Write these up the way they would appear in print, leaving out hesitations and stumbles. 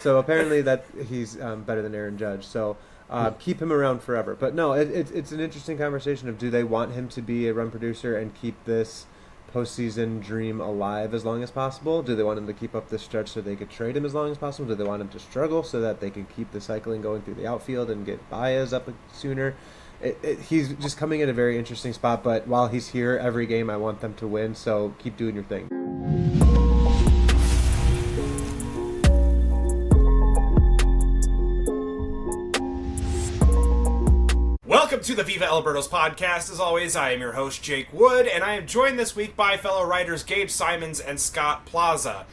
So apparently that he's better than Aaron Judge. So keep him around forever. But no, it's an interesting conversation of do they want him to be a run producer and keep this postseason dream alive as long as possible? Do they want him to keep up this stretch so they could trade him as long as possible? Do they want him to struggle so that they can keep the cycling going through the outfield and get Baez up sooner? He's just coming in a very interesting spot, but while he's here every game, I want them to win, so keep doing your thing. Welcome to the Viva Albertos podcast. As always, I am your host, Jake Wood, and I am joined this week by fellow writers Gabe Simons and Scott Plaza.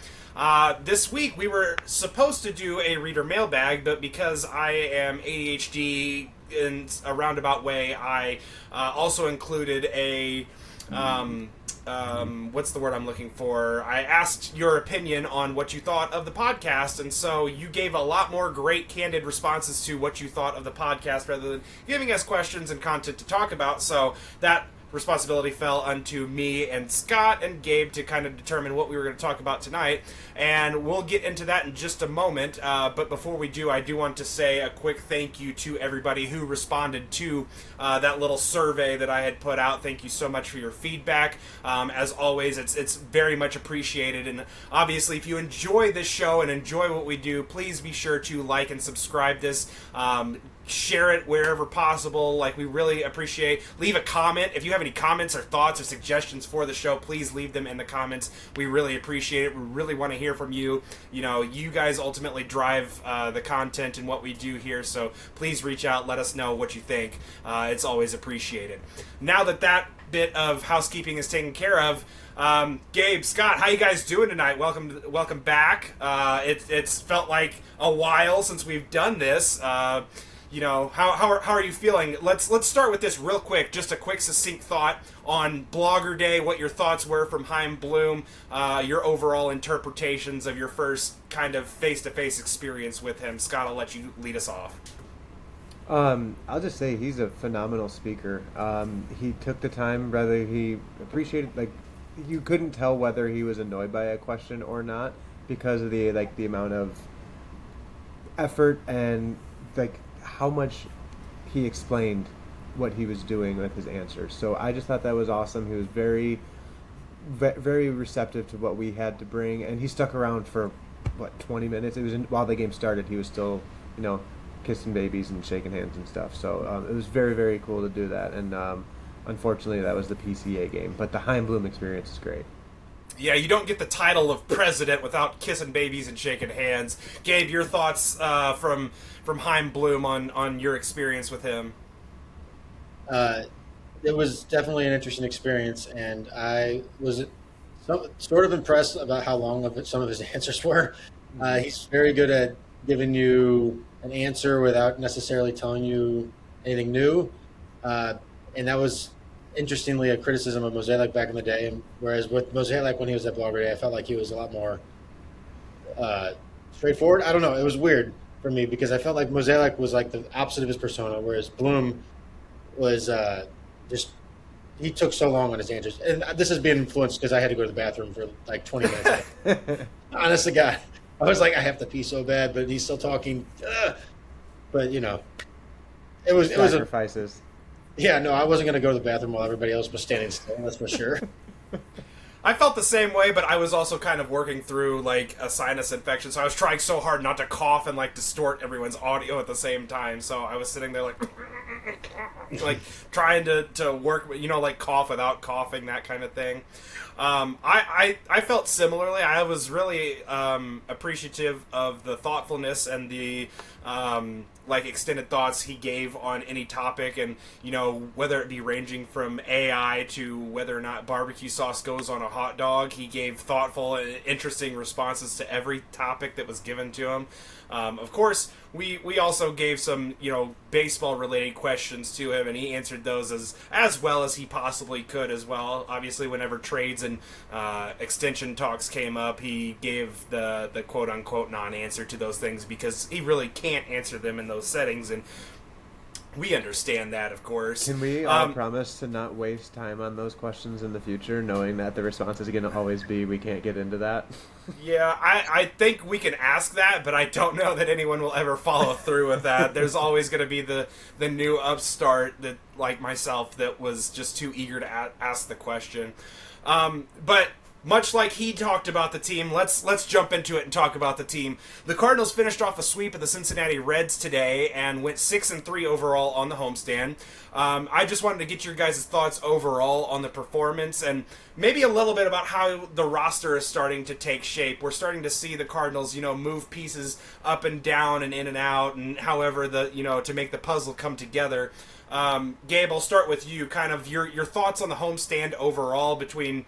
This week, we were supposed to do a reader mailbag, but because I am ADHD in a roundabout way, I also included a... what's the word I'm looking for? I asked your opinion on what you thought of the podcast, and so you gave a lot more great, candid responses to what you thought of the podcast rather than giving us questions and content to talk about, so that responsibility fell unto me and Scott and Gabe to kind of determine what we were going to talk about tonight, and we'll get into that in just a moment, but before we do, I do want to say a quick thank you to everybody who responded to that little survey that I had put out. Thank you so much for your feedback. As always, it's very much appreciated, and obviously if you enjoy this show and enjoy what we do, please be sure to like and subscribe this. Share it wherever possible. Like, we really appreciate. Leave a comment if you have any comments or thoughts or suggestions for the show. Please leave them in the comments. We really appreciate it. We really want to hear from you. You know, you guys ultimately drive the content and what we do here. So please reach out. Let us know what you think. It's always appreciated. Now that bit of housekeeping is taken care of, Gabe, Scott, how you guys doing tonight? Welcome back. It's felt like a while since we've done this. You know, how are you feeling? Let's start with this real quick. Just a quick, succinct thought on Blogger Day. What your thoughts were from Chaim Bloom. Your overall interpretations of your first kind of face-to-face experience with him. Scott, I'll let you lead us off. I'll just say he's a phenomenal speaker. He took the time, whether he appreciated, like, you couldn't tell whether he was annoyed by a question or not because of the amount of effort and how much he explained what he was doing with his answers. So I just thought that was awesome. He was very, very receptive to what we had to bring, and he stuck around for 20 minutes. It was while the game started. He was still, kissing babies and shaking hands and stuff. So it was very, very cool to do that. And unfortunately, that was the PCA game. But the Chaim Bloom experience is great. Yeah, you don't get the title of president without kissing babies and shaking hands. Gabe, your thoughts from Chaim Bloom on your experience with him? It was definitely an interesting experience, and I was sort of impressed about how long some of his answers were. He's very good at giving you an answer without necessarily telling you anything new, and that was interestingly a criticism of Mosaic back in the day. And whereas with Mosaic when he was at Blogger Day, I felt like he was a lot more straightforward. I don't know. It was weird for me because I felt like Mosaic was like the opposite of his persona, whereas Bloom was he took so long on his answers. And this is being influenced because I had to go to the bathroom for like 20 minutes. Honest to God. I was like, I have to pee so bad, but he's still talking. But, it was sacrifices. Yeah, no, I wasn't going to go to the bathroom while everybody else was standing still, that's for sure. I felt the same way, but I was also kind of working through, a sinus infection, so I was trying so hard not to cough and, distort everyone's audio at the same time, so I was sitting there, trying to work, cough without coughing, that kind of thing. I felt similarly. I was really appreciative of the thoughtfulness and the extended thoughts he gave on any topic, and whether it be ranging from AI to whether or not barbecue sauce goes on a hot dog. He gave thoughtful and interesting responses to every topic that was given to him. Of course, we also gave some baseball related questions to him, and he answered those as well as he possibly could as well. Obviously, whenever trades and extension talks came up, he gave the quote unquote non-answer to those things because he really can't answer them in those settings. And We understand that, of course. Can we all promise to not waste time on those questions in the future, knowing that the response is going to always be, we can't get into that? Yeah, I think we can ask that, but I don't know that anyone will ever follow through with that. There's always going to be the new upstart that, like myself, that was just too eager to ask the question. But much like he talked about the team, let's jump into it and talk about the team. The Cardinals finished off a sweep of the Cincinnati Reds today and went 6-3 overall on the homestand. I just wanted to get your guys' thoughts overall on the performance and maybe a little bit about how the roster is starting to take shape. We're starting to see the Cardinals, move pieces up and down and in and out, and however to make the puzzle come together. Gabe, I'll start with you. Kind of your thoughts on the homestand overall between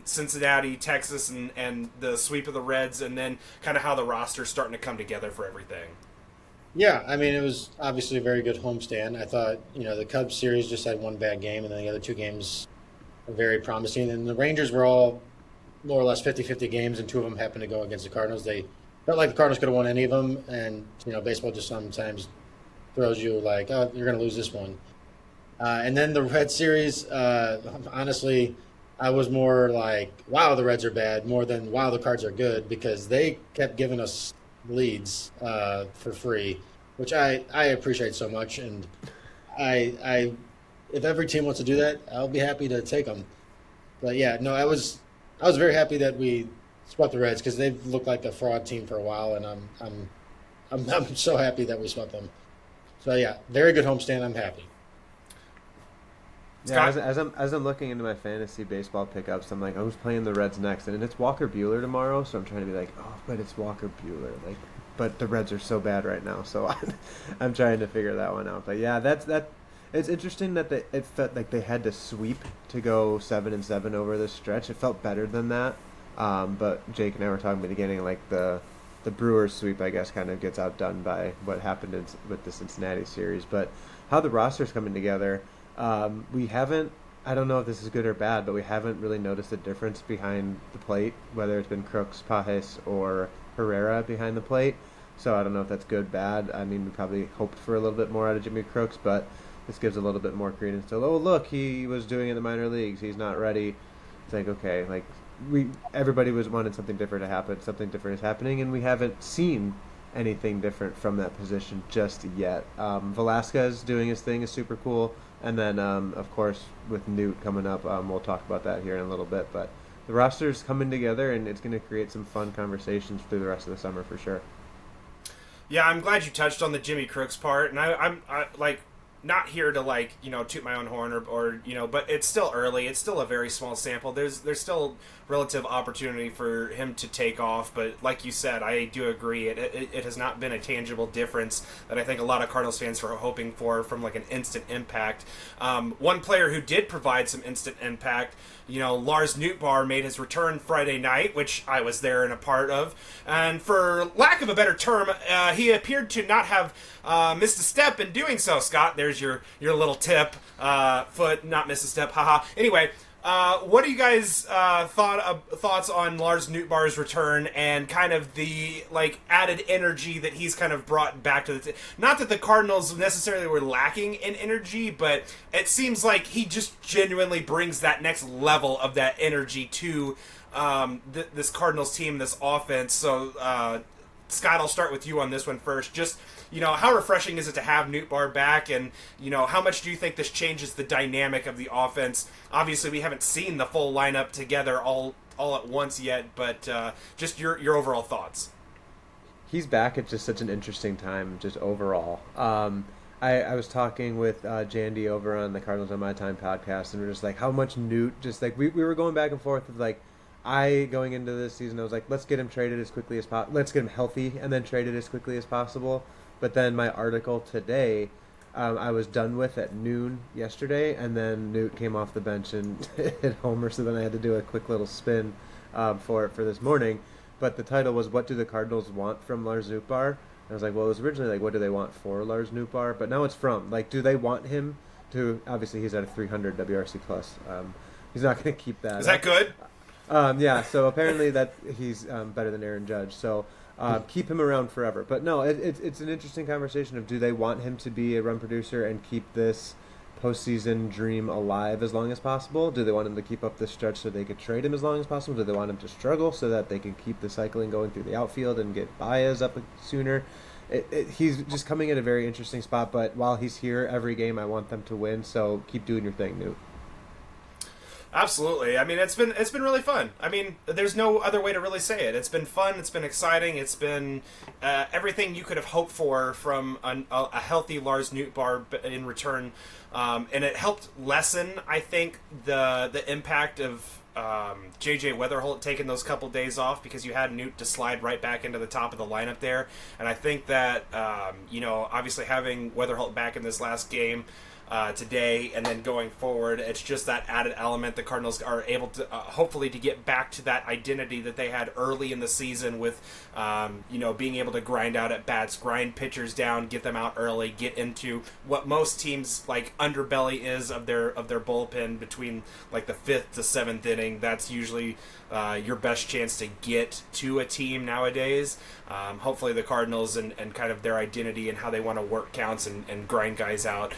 Cincinnati, Texas, and the sweep of the Reds, and then kind of how the roster's starting to come together for everything. Yeah, I mean, it was obviously a very good homestand. I thought, the Cubs series just had one bad game, and then the other two games were very promising. And the Rangers were all more or less 50-50 games, and two of them happened to go against the Cardinals. They felt like the Cardinals could have won any of them, and, baseball just sometimes throws you like, oh, you're going to lose this one. And then the Red series, honestly, I was more like, wow, the Reds are bad, more than wow, the Cards are good, because they kept giving us leads for free, which I appreciate so much. And I if every team wants to do that, I'll be happy to take them. But yeah, no, I was very happy that we swept the Reds, because they've looked like a fraud team for a while, and I'm so happy that we swept them. So yeah, very good homestand. I'm happy. Yeah, as I'm looking into my fantasy baseball pickups, I'm like, who's playing the Reds next? And it's Walker Buehler tomorrow, so I'm trying to be like, oh, but it's Walker Buehler. Like, but the Reds are so bad right now, so I'm trying to figure that one out. But yeah, it's interesting that it felt like they had to sweep to go 7-7 over this stretch. It felt better than that. But Jake and I were talking at the beginning, like the Brewers sweep, I guess, kind of gets outdone by what happened with the Cincinnati series. But how the roster's coming together. We haven't, I don't know if this is good or bad, but we haven't really noticed a difference behind the plate, whether it's been Crooks, Pajes, or Herrera behind the plate. So I don't know if that's good, bad. I mean, we probably hoped for a little bit more out of Jimmy Crooks, but this gives a little bit more credence to, oh, look, he was doing it in the minor leagues. He's not ready. It's like, okay, like everybody was wanting something different to happen. Something different is happening, and we haven't seen anything different from that position just yet. Velasquez doing his thing is super cool. And then, of course, with Newt coming up, we'll talk about that here in a little bit. But the roster's coming together, and it's going to create some fun conversations through the rest of the summer for sure. Yeah, I'm glad you touched on the Jimmy Crooks part, and I'm like not here to toot my own horn or but it's still early. It's still a very small sample. There's still relative opportunity for him to take off, but like you said, I do agree. It has not been a tangible difference that I think a lot of Cardinals fans were hoping for from like an instant impact. One player who did provide some instant impact, Lars Nootbaar made his return Friday night, which I was there and a part of. And for lack of a better term, he appeared to not have missed a step in doing so. Scott, there's your little tip. Foot, not miss a step. Haha. Anyway, what are you guys thoughts on Lars Nootbaar's return and kind of the added energy that he's kind of brought back to the not that the Cardinals necessarily were lacking in energy, but it seems like he just genuinely brings that next level of that energy to this Cardinals team, this offense. So Scott, I'll start with you on this one first. Just how refreshing is it to have Nootbaar back, and how much do you think this changes the dynamic of the offense? Obviously, we haven't seen the full lineup together all at once yet, but just your overall thoughts. He's back at just such an interesting time, just overall. I was talking with Jandy over on the Cardinals on My Time podcast, and we are just like, how much Newt, just like we were going back and forth with going into this season, I was like, let's get him traded as quickly as possible. Let's get him healthy and then traded as quickly as possible. But then my article today, I was done with at noon yesterday, and then Newt came off the bench and hit homer, so then I had to do a quick little spin for this morning. But the title was, what do the Cardinals want from Lars Nootbaar? And I was like, well, it was originally what do they want for Lars Nootbaar? But now it's from, do they want him to, obviously he's at a 300 WRC+. He's not going to keep that. Is that good? Yeah, so apparently that he's better than Aaron Judge. So Keep him around forever. But no, it's an interesting conversation of do they want him to be a run producer and keep this postseason dream alive as long as possible? Do they want him to keep up this stretch so they could trade him as long as possible? Do they want him to struggle so that they can keep the cycling going through the outfield and get Baez up sooner? He's just coming at a very interesting spot, but while he's here every game, I want them to win, so keep doing your thing, Newt. Absolutely. I mean, it's been really fun. I mean, there's no other way to really say it. It's been fun. It's been exciting. It's been everything you could have hoped for from a healthy Lars Nootbaar in return, and it helped lessen, I think, the impact of JJ Weatherholt taking those couple days off, because you had Newt to slide right back into the top of the lineup there. And I think that obviously having Weatherholt back in this last game today and then going forward, it's just that added element. The Cardinals are able to hopefully to get back to that identity that they had early in the season with being able to grind out at bats, grind pitchers down, get them out early, get into what most teams like underbelly is of their bullpen between like the 5th to 7th inning. That's usually your best chance to get to a team nowadays. Hopefully the Cardinals and kind of their identity and how they want to work counts and grind guys out,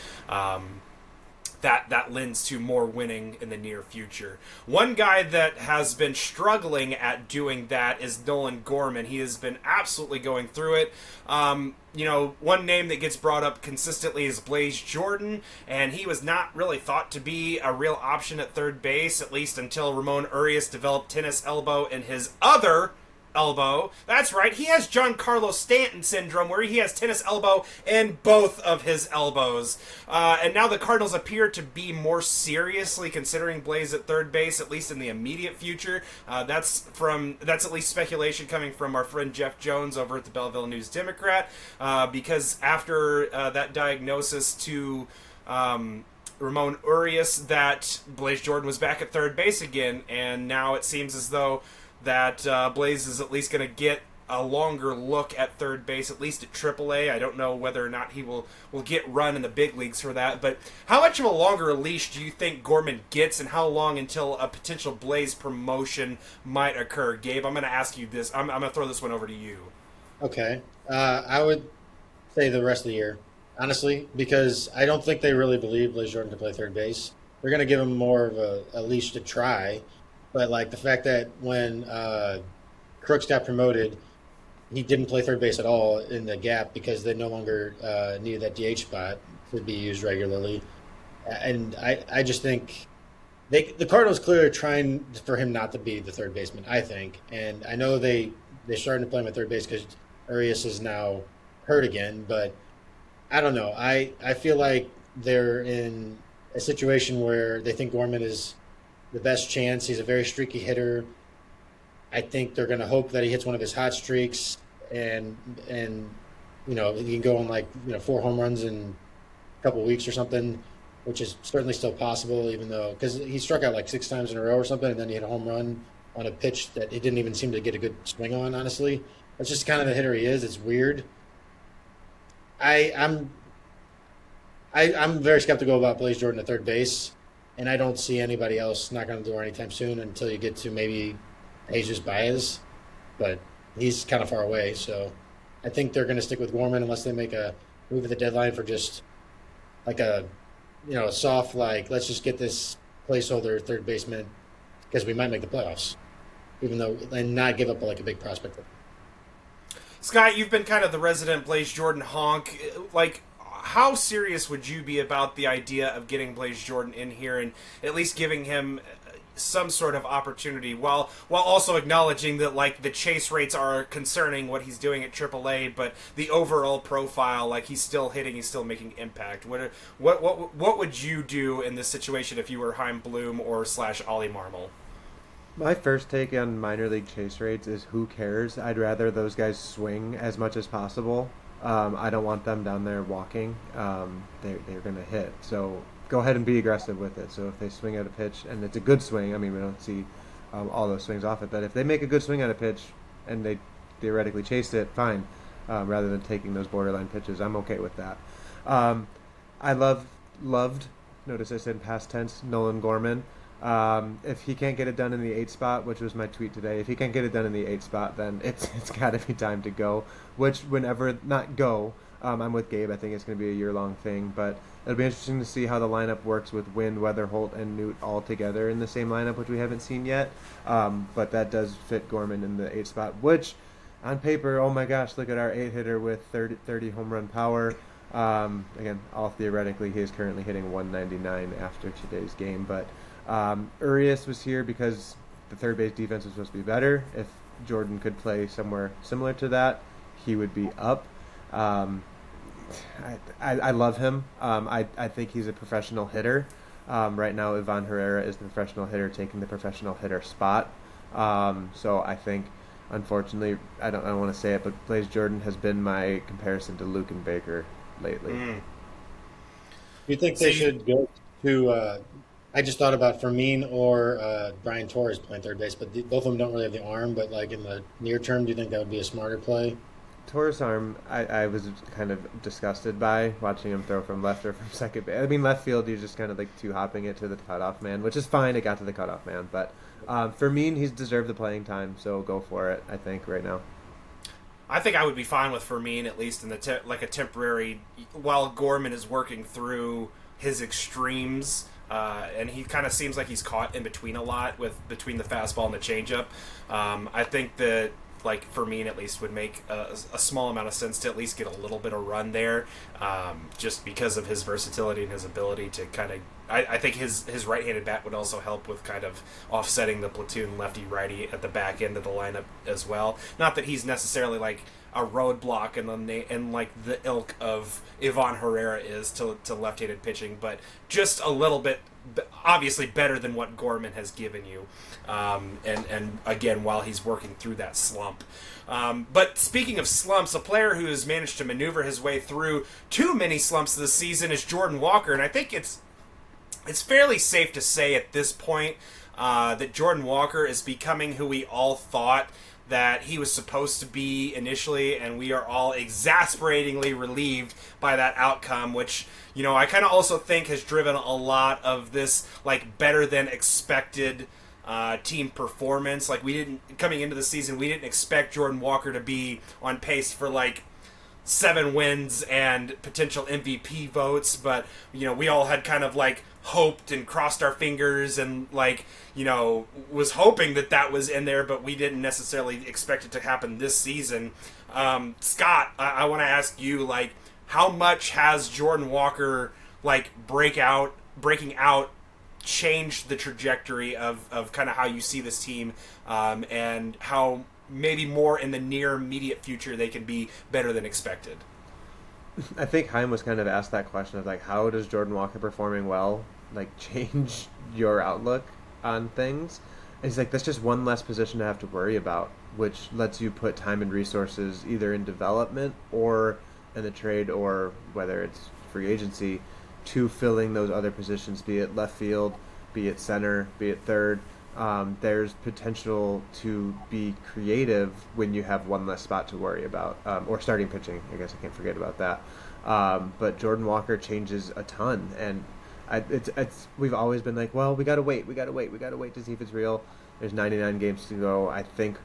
that lends to more winning in the near future. One guy that has been struggling at doing that is Nolan Gorman. He has been absolutely going through it. One name that gets brought up consistently is Blaze Jordan, and he was not really thought to be a real option at third base, at least until Ramon Urias developed tennis elbow in his other elbow. That's right, he has Giancarlo Stanton syndrome, where he has tennis elbow in both of his elbows. And now the Cardinals appear to be more seriously considering Blaze at third base, at least in the immediate future. That's at least speculation coming from our friend Jeff Jones over at the Belleville News Democrat, because after that diagnosis to Ramon Urias, that Blaze Jordan was back at third base again, and now it seems as though that Blaze is at least going to get a longer look at third base, at least at AAA. I don't know whether or not he will get run in the big leagues for that, but how much of a longer leash do you think Gorman gets, and how long until a potential Blaze promotion might occur? Gabe, I'm going to ask you this. I'm going to throw this one over to you. Okay. I would say the rest of the year, honestly, because I don't think they really believe Blaze Jordan can play third base. They're going to give him more of a leash to try. But, like, the fact that when Crooks got promoted, he didn't play third base at all in the gap because they no longer needed that DH spot to be used regularly. And I just think the Cardinals clearly are trying for him not to be the third baseman, I think. And I know they're starting to play him at third base because Urias is now hurt again. But I don't know. I feel like they're in a situation where they think Gorman is the best chance. He's a very streaky hitter. I think they're going to hope that he hits one of his hot streaks and he can go on 4 home runs in a couple of weeks or something, which is certainly still possible, even though because he struck out like 6 times in a row or something, and then he hit a home run on a pitch that he didn't even seem to get a good swing on. Honestly, that's just kind of the hitter he is. It's weird. I'm very skeptical about Blaze Jordan at third base. And I don't see anybody else knocking on the door anytime soon until you get to maybe Jesus Baez. But he's kind of far away. So I think they're going to stick with Gorman unless they make a move at the deadline for just like a soft, let's just get this placeholder third baseman because we might make the playoffs. And not give up a big prospect. Scott, you've been kind of the resident Blaze Jordan honk. How serious would you be about the idea of getting Blaze Jordan in here and at least giving him some sort of opportunity while also acknowledging that the chase rates are concerning what he's doing at AAA, but the overall profile, he's still hitting, he's still making impact. What would you do in this situation if you were Chaim Bloom or / Ollie Marmol? My first take on minor league chase rates is who cares? I'd rather those guys swing as much as possible. I don't want them down there walking. They're going to hit. So go ahead and be aggressive with it. So if they swing at a pitch, and it's a good swing, we don't see all those swings off it, but if they make a good swing at a pitch and they theoretically chased it, fine, rather than taking those borderline pitches, I'm okay with that. I loved, notice I said past tense, Nolan Gorman. If he can't get it done in the 8 spot, which was my tweet today, if he can't get it done in the 8 spot, then it's got to be time to go. Which, whenever not go, I'm with Gabe. I think it's going to be a year-long thing, but it'll be interesting to see how the lineup works with Wind, Weather, Holt, and Newt all together in the same lineup, which we haven't seen yet. But that does fit Gorman in the 8 spot, which on paper, oh my gosh, look at our 8-hitter with 30 home run power. Again, all theoretically, he is currently hitting 199 after today's game, but Urias was here because the third base defense was supposed to be better. If Jordan could play somewhere similar to that, he would be up. I love him. I think he's a professional hitter. Right now, Ivan Herrera is the professional hitter taking the professional hitter spot. So I think, unfortunately, I don't want to say it, but Blaze Jordan has been my comparison to Luke and Baker lately. Do you think they should go to? I just thought about Fermin or Brian Torres playing third base, but both of them don't really have the arm. But like in the near term, do you think that would be a smarter play? Torres' arm, I was kind of disgusted by watching him throw from left or from second base. I mean, left field, you're just kind of like two-hopping it to the cutoff man, which is fine. It got to the cutoff man. But Fermin, he's deserved the playing time, so go for it, I think, right now. I think I would be fine with Fermin, at least in the like a temporary, while Gorman is working through his extremes. And he kind of seems like he's caught in between a lot between the fastball and the changeup. I think that like Fermin at least would make a small amount of sense to at least get a little bit of run there, just because of his versatility and his ability to kind of. I think his right-handed bat would also help with kind of offsetting the platoon lefty-righty at the back end of the lineup as well. Not that he's necessarily like a roadblock and like the ilk of Ivan Herrera is to left-handed pitching, but just a little bit obviously better than what Gorman has given you, and again while he's working through that slump. But speaking of slumps, a player who has managed to maneuver his way through too many slumps this season is Jordan Walker, and I think it's fairly safe to say at this point that Jordan Walker is becoming who we all thought that he was supposed to be initially, and we are all exasperatingly relieved by that outcome, which, you know, I kind of also think has driven a lot of this, like, better than expected team performance. Like, coming into the season, we didn't expect Jordan Walker to be on pace for, like, 7 wins and potential MVP votes, but, you know, we all had kind of, like, hoped and crossed our fingers and, like, you know, was hoping that was in there, but we didn't necessarily expect it to happen this season. Scott, I want to ask you, like, how much has Jordan Walker, like, breaking out changed the trajectory of kind of how you see this team, and how maybe more in the near immediate future they can be better than expected? I think Haim was kind of asked that question of, like, how does Jordan Walker performing well, like, change your outlook on things? And he's like, that's just one less position to have to worry about, which lets you put time and resources either in development or in the trade, or whether it's free agency, to filling those other positions, be it left field, be it center, be it third. There's potential to be creative when you have one less spot to worry about, or starting pitching. I guess I can't forget about that. But Jordan Walker changes a ton, and we've always been like, well, we gotta wait to see if it's real. There's 99 games to go. I think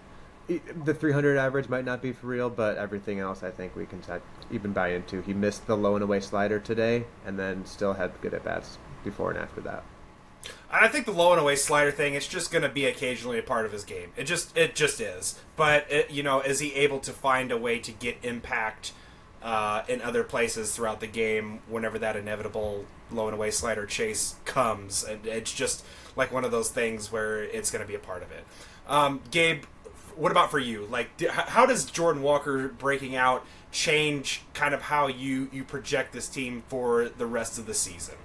the 300 average might not be for real, but everything else I think we can even buy into. He missed the low and away slider today, and then still had good at bats before and after that. I think the low and away slider thing, it's just going to be occasionally a part of his game. It just is. But, you know, is he able to find a way to get impact in other places throughout the game whenever that inevitable low and away slider chase comes? And it's just like one of those things where it's going to be a part of it. Gabe, what about for you? Like, how does Jordan Walker breaking out change kind of how you project this team for the rest of the season?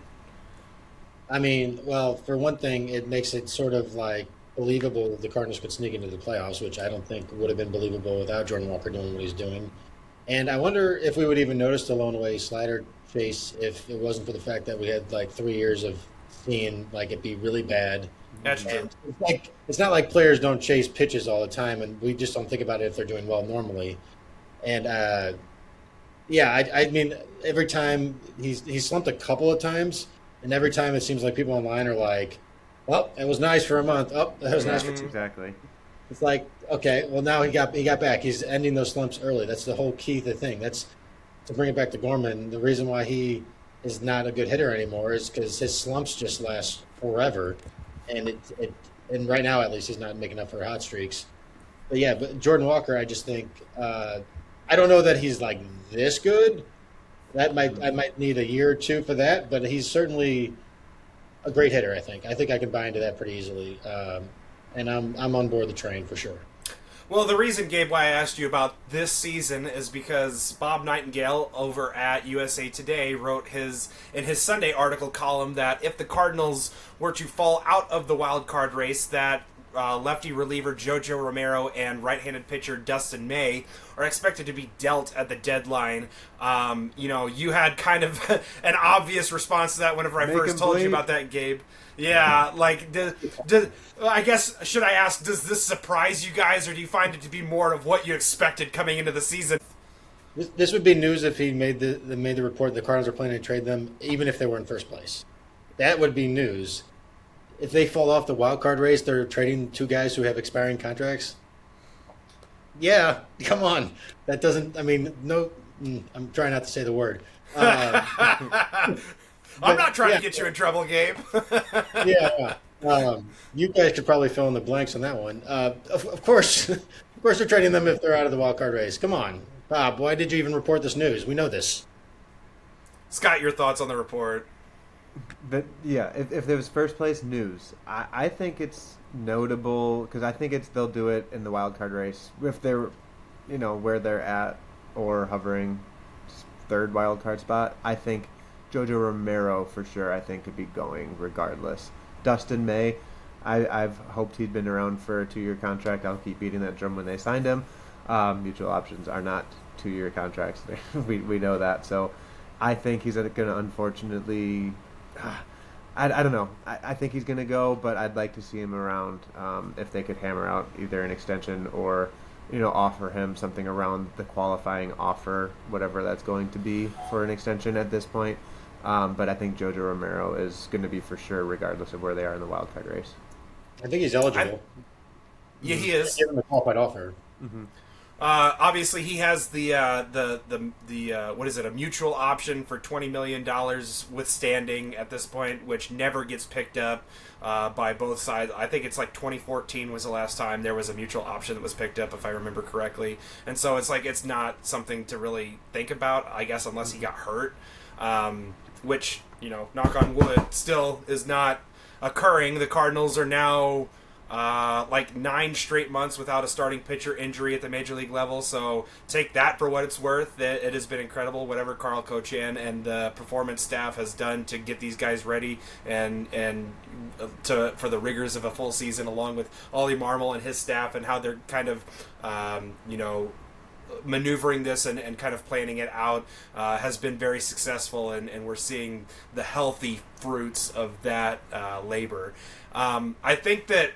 I mean, well, for one thing, it makes it sort of like believable that the Cardinals could sneak into the playoffs, which I don't think would have been believable without Jordan Walker doing what he's doing. And I wonder if we would even notice the lone away slider chase if it wasn't for the fact that we had like 3 years of seeing like it be really bad. That's true. It's not like players don't chase pitches all the time, and we just don't think about it if they're doing well normally. And I mean, every time he's slumped a couple of times. And every time it seems like people online are like, Oh, it was nice for a month. Oh, that was nice Yeah, for 2. exactly. It's like, okay, well now he got back. He's ending those slumps early. That's the whole key to the thing. That's to bring it back to Gorman. The reason why he is not a good hitter anymore is because his slumps just last forever, and and right now at least he's not making up for hot streaks. But yeah, but Jordan Walker, I just think I don't know that he's like this good. I might need a year or two for that, but he's certainly a great hitter. I think I can buy into that pretty easily, and I'm on board the train for sure. Well, the reason, Gabe, why I asked you about this season is because Bob Nightingale over at USA Today wrote in his Sunday article column that if the Cardinals were to fall out of the wild card race, that lefty reliever Jojo Romero and right-handed pitcher Dustin May are expected to be dealt at the deadline. You had kind of an obvious response to that whenever I Make first him told you bleed. about that, Gabe. Yeah, like, I guess, should I ask, does this surprise you guys, or do you find it to be more of what you expected coming into the season? This would be news if he made the report the Cardinals are planning to trade them, even if they were in first place. That would be news. If they fall off the wild card race, they're trading 2 guys who have expiring contracts. Yeah, come on. That doesn't. I mean, no. I'm trying not to say the word. I'm not trying to get you in trouble, Gabe. Yeah. You guys could probably fill in the blanks on that one. Of course, of course, they're trading them if they're out of the wild card race. Come on, Bob. Why did you even report this news? We know this. Scott, your thoughts on the report? But yeah, if there was first place news, I think it's notable because I think they'll do it in the wild card race if they're, where they're at or hovering third wild card spot. I think Jojo Romero for sure. I think could be going regardless. Dustin May, I've hoped he'd been around for a 2-year contract. I'll keep beating that drum when they signed him. Mutual options are not 2-year contracts. we know that. So I think he's going to unfortunately. I don't know. I think he's going to go, but I'd like to see him around if they could hammer out either an extension or, offer him something around the qualifying offer, whatever that's going to be for an extension at this point. But I think Jojo Romero is going to be for sure, regardless of where they are in the wild card race. I think he's eligible. Yeah, he is. Give him a qualified offer. Mm-hmm. Obviously, he has the what is it? A mutual option for $20 million withstanding at this point, which never gets picked up by both sides. I think it's like 2014 was the last time there was a mutual option that was picked up, if I remember correctly. And so it's not something to really think about, I guess, unless he got hurt, which knock on wood, still is not occurring. The Cardinals are now. 9 straight months without a starting pitcher injury at the major league level. So take that for what it's worth. It has been incredible whatever Carl Cochan and the performance staff has done to get these guys ready and for the rigors of a full season, along with Ollie Marmol and his staff and how they're kind of maneuvering this and kind of planning it out has been very successful, and we're seeing the healthy fruits of that labor. I think that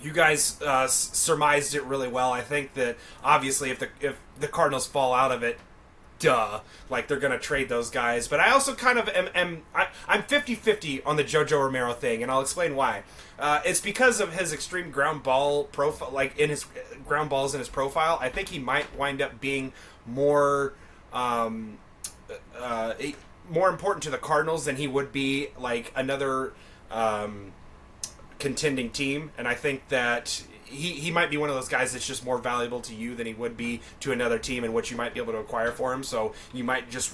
you guys surmised it really well. I think that obviously if the Cardinals fall out of it, they're going to trade those guys. But I also kind of I'm 50-50 on the Jojo Romero thing, and I'll explain why. It's because of his extreme ground ball profile, like in his ground balls in his profile. I think he might wind up being more important to the Cardinals than he would be like another contending team, and I think that he might be one of those guys that's just more valuable to you than he would be to another team, and what you might be able to acquire for him. So you might just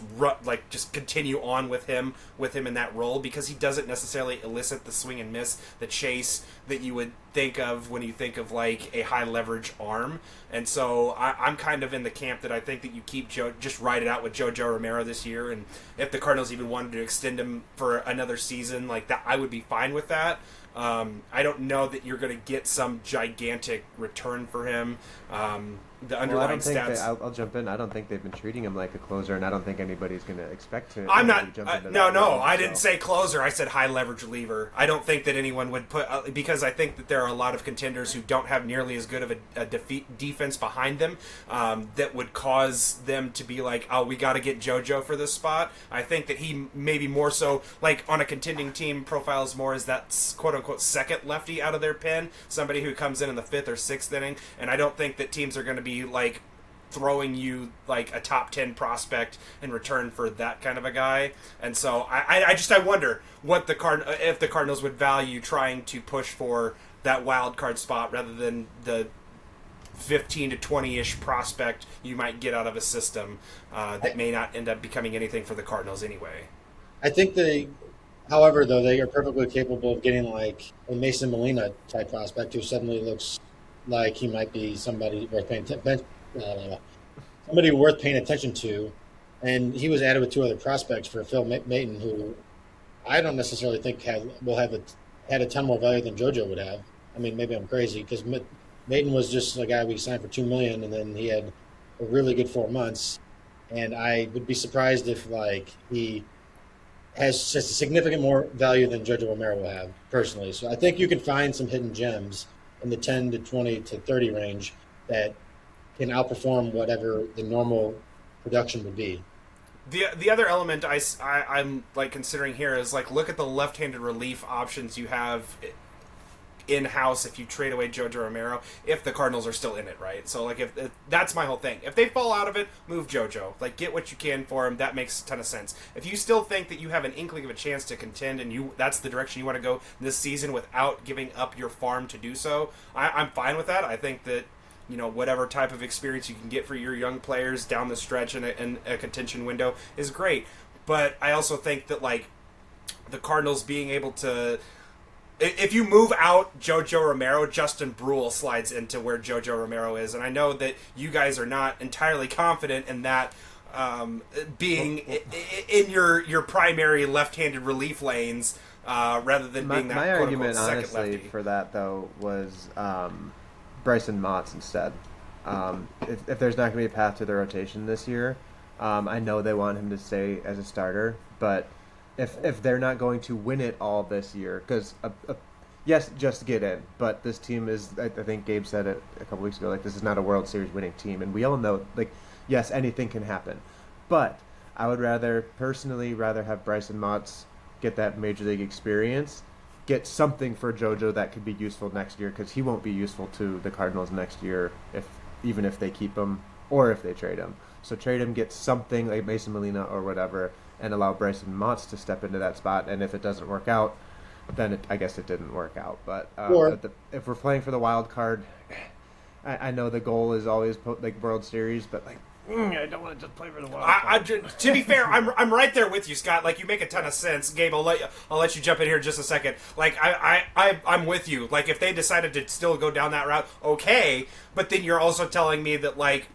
continue on with him in that role, because he doesn't necessarily elicit the swing and miss, the chase that you would think of when you think of like a high leverage arm. And so I'm kind of in the camp that I think that you keep just ride it out with Jojo Romero this year, and if the Cardinals even wanted to extend him for another season like that, I would be fine with that. I don't know that you're going to get some gigantic return for him. the Well, I underlying don't think stats. I'll jump in. I don't think they've been treating him like a closer, and I don't think anybody's going to expect to. I'm anybody not. jump into No, that no, role, I so. didn't say closer. I said high leverage reliever. I don't think that anyone would put because I think that there are a lot of contenders who don't have nearly as good of a defense behind them that would cause them to be like, oh, we got to get JoJo for this spot. I think that he maybe more so like on a contending team profiles more as that quote unquote second lefty out of their pen, somebody who comes in the 5th or 6th inning, and I don't think that teams are going to be like throwing you like a top 10 prospect in return for that kind of a guy. And so I wonder what if the Cardinals would value trying to push for that wild card spot rather than the 15 to 20-ish prospect you might get out of a system that may not end up becoming anything for the Cardinals anyway. I think however, though, they are perfectly capable of getting like a Mason Molina type prospect who suddenly looks like he might be somebody worth paying attention to. And he was added with 2 other prospects for Phil Maton, who I don't necessarily think had a ton more value than JoJo would have. I mean, maybe I'm crazy because Maton was just a guy we signed for $2 million, and then he had a really good 4 months. And I would be surprised if like he has just a significant more value than JoJo Romero will have personally. So I think you can find some hidden gems in the 10 to 20 to 30 range that can outperform whatever the normal production would be. The other element I'm like considering here is like look at the left-handed relief options you have in-house if you trade away JoJo Romero if the Cardinals are still in it, right? So like if that's my whole thing. If they fall out of it, move JoJo. Like get what you can for him. That makes a ton of sense. If you still think that you have an inkling of a chance to contend and that's the direction you want to go this season without giving up your farm to do so, I'm fine with that. I think that whatever type of experience you can get for your young players down the stretch in a contention window is great. But I also think that like the Cardinals being able to, if you move out JoJo Romero, Justin Brule slides into where JoJo Romero is, and I know that you guys are not entirely confident in that being in your primary left-handed relief lanes rather than being that my quote argument unquote second honestly lefty. for that though was Bryson Motts instead. If there's not going to be a path to the rotation this year, I know they want him to stay as a starter, but if they're not going to win it all this year, because yes, just get in, but this team is, I think Gabe said it a couple weeks ago, like this is not a World Series winning team, and we all know, like, yes, anything can happen, but I would personally rather have Bryson Motts get that major league experience, get something for JoJo that could be useful next year, because he won't be useful to the Cardinals next year even if they keep him or if they trade him. So trade him, get something like Mason Molina or whatever, and allow Bryson Motts to step into that spot. And if it doesn't work out, then I guess it didn't work out. But if we're playing for the wild card, I know the goal is always like World Series, but like I don't want to just play for the wild card. To be fair, I'm right there with you, Scott. Like you make a ton of sense, Gabe. I'll let you jump in here in just a second. Like I'm with you. Like if they decided to still go down that route, okay. But then you're also telling me that like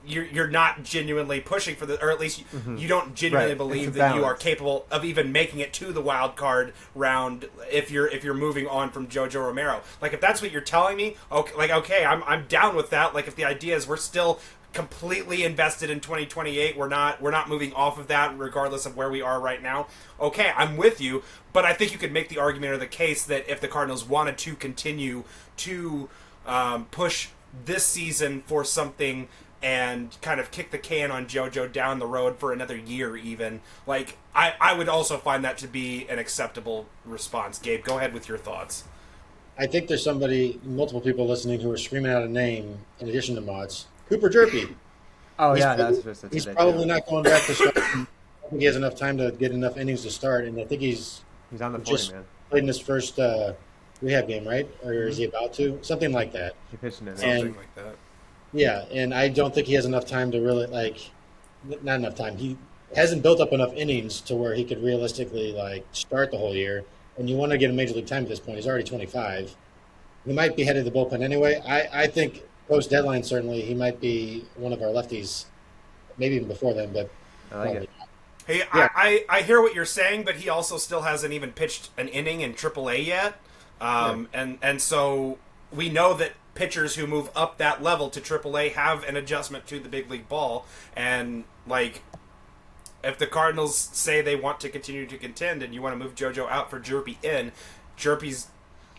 you're not genuinely pushing for or at least you don't genuinely believe that you are capable of even making it to the wild card round if you're moving on from JoJo Romero. Like if that's what you're telling me, okay, I'm down with that. Like if the idea is we're still completely invested in 2028, we're not moving off of that regardless of where we are right now. Okay, I'm with you, but I think you could make the argument or the case that if the Cardinals wanted to continue to push this season for something and kind of kick the can on JoJo down the road for another year even, like I would also find that to be an acceptable response. Gabe, go ahead with your thoughts. I think there's multiple people listening who are screaming out a name in addition to Mods. Cooper Jerpy. He's probably not going back to start. I don't think he has enough time to get enough innings to start, and I think he's on the 40, just man. played in his first rehab game, right? Or is he about to? Something like that. He pitched in it. Something like that. Yeah, and I don't think he has enough time to really not enough time. He hasn't built up enough innings to where he could realistically start the whole year. And you want to get him major league time at this point. He's already 25. He might be headed to the bullpen anyway. I think post deadline certainly he might be one of our lefties, maybe even before then. But I like it. Hey, yeah. I hear what you're saying, but he also still hasn't even pitched an inning in AAA yet. And so we know that pitchers who move up that level to AAA have an adjustment to the big league ball. And, like, if the Cardinals say they want to continue to contend and you want to move JoJo out for Jerpy in, Jerpy's...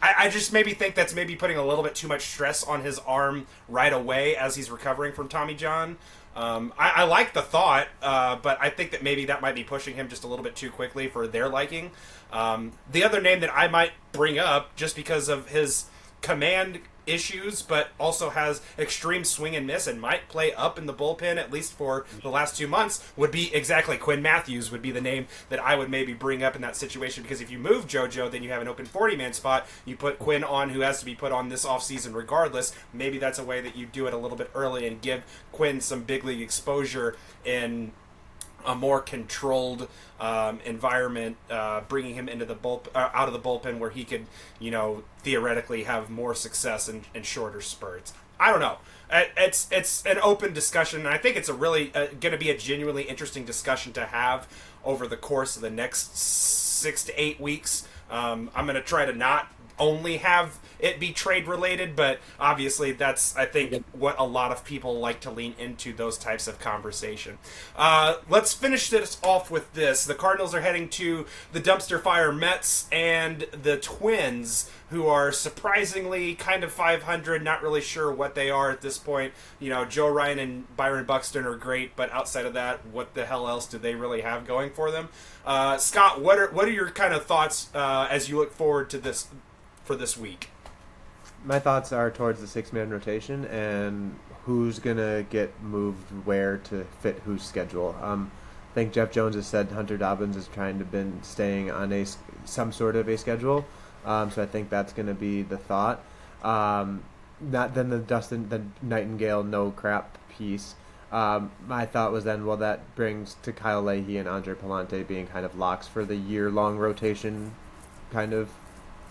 I just maybe think that's maybe putting a little bit too much stress on his arm right away as he's recovering from Tommy John. I like the thought, but I think that maybe that might be pushing him just a little bit too quickly for their liking. The other name that I might bring up, just because of his command issues, but also has extreme swing and miss and might play up in the bullpen, at least for the last 2 months, would be exactly Quinn Matthews would be the name that I would maybe bring up in that situation, because if you move JoJo, then you have an open 40-man spot. You put Quinn on, who has to be put on this offseason regardless. Maybe that's a way that you do it a little bit early and give Quinn some big league exposure in a more controlled environment, bringing him into the out of the bullpen where he could, theoretically have more success in shorter spurts. I don't know. It's an open discussion, and I think it's a really going to be a genuinely interesting discussion to have over the course of the next 6 to 8 weeks. I'm going to try to not only have it be trade related, but obviously that's, I think, what a lot of people like to lean into, those types of conversation. Let's finish this off with this. The Cardinals are heading to the dumpster fire Mets and the Twins, who are surprisingly kind of 500, not really sure what they are at this point. Joe Ryan and Byron Buxton are great, but outside of that, what the hell else do they really have going for them? Scott, what are your kind of thoughts as you look forward to this for this week? My thoughts are towards the 6-man rotation and who's going to get moved where to fit whose schedule. I think Jeff Jones has said Hunter Dobbins is trying to been staying on some sort of a schedule. So I think that's going to be the thought. Not then the Nightingale no crap piece. My thought was then, well, that brings to Kyle Leahy and Andre Palante being kind of locks for the year-long rotation kind of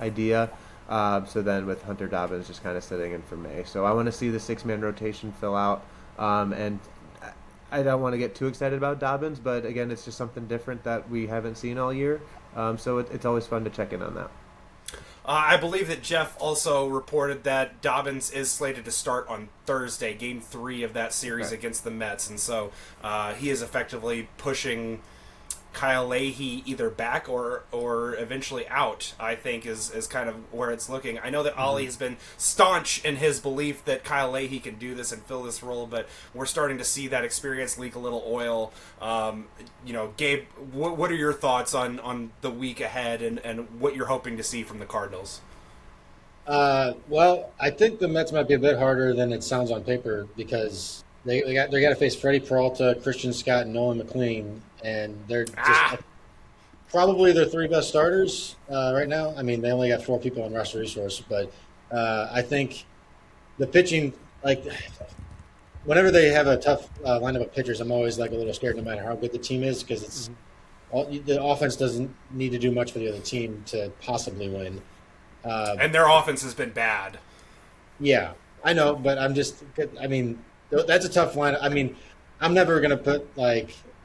idea. So then with Hunter Dobbins just kind of sitting in for May. So I want to see the 6-man rotation fill out. And I don't want to get too excited about Dobbins, but again, it's just something different that we haven't seen all year. So it's always fun to check in on that. I believe that Jeff also reported that Dobbins is slated to start on Thursday, Game 3 of that series against the Mets. And so he is effectively pushing Kyle Leahy either back or eventually out, I think, is kind of where it's looking. I know that Ollie has been staunch in his belief that Kyle Leahy can do this and fill this role, but we're starting to see that experience leak a little oil. Gabe, what are your thoughts on the week ahead and what you're hoping to see from the Cardinals? Well, I think the Mets might be a bit harder than it sounds on paper, because they got to face Freddie Peralta, Christian Scott, and Nolan McLean, and they're just probably their 3 best starters right now. I mean, they only got 4 people on roster resource, but I think the pitching, like, whenever they have a tough lineup of pitchers, I'm always like a little scared, no matter how good the team is, because it's the offense doesn't need to do much for the other team to possibly win. And their offense has been bad. Yeah, I know, but that's a tough line. I mean, I'm never going to put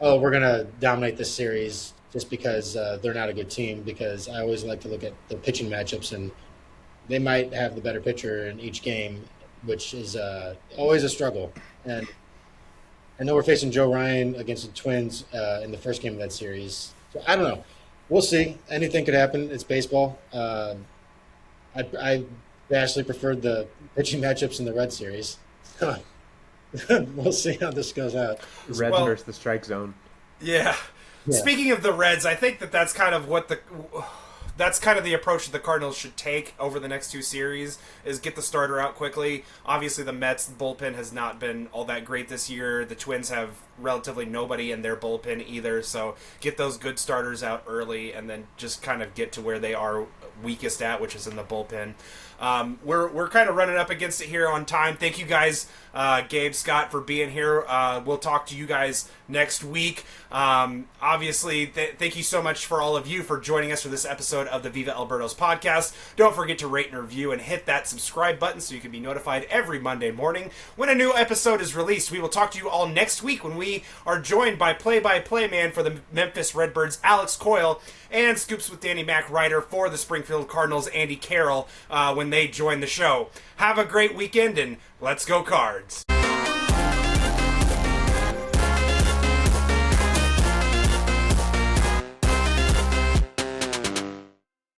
we're going to dominate this series just because they're not a good team, because I always like to look at the pitching matchups, and they might have the better pitcher in each game, which is always a struggle. And I know we're facing Joe Ryan against the Twins in the first game of that series. So I don't know. We'll see. Anything could happen. It's baseball. I vastly preferred the pitching matchups in the Red series. We'll see how this goes out. Reds versus the strike zone. Yeah. Speaking of the Reds, I think that's kind of that's kind of the approach that the Cardinals should take over the next 2 series, is get the starter out quickly. Obviously, the Mets bullpen has not been all that great this year. The Twins have relatively nobody in their bullpen either, so get those good starters out early and then just kind of get to where they are weakest at, which is in the bullpen. We're kind of running up against it here on time. Thank you guys, Gabe, Scott, for being here. We'll talk to you guys next week. Obviously, thank you so much for all of you for joining us for this episode of the Viva Alberto's podcast. Don't forget to rate and review and hit that subscribe button so you can be notified every Monday morning when a new episode is released. We will talk to you all next week when we me are joined by play-by-play man for the Memphis Redbirds, Alex Coyle, and Scoops with Danny Mac writer for the Springfield Cardinals, Andy Carroll, when they join the show. Have a great weekend, and let's go Cards!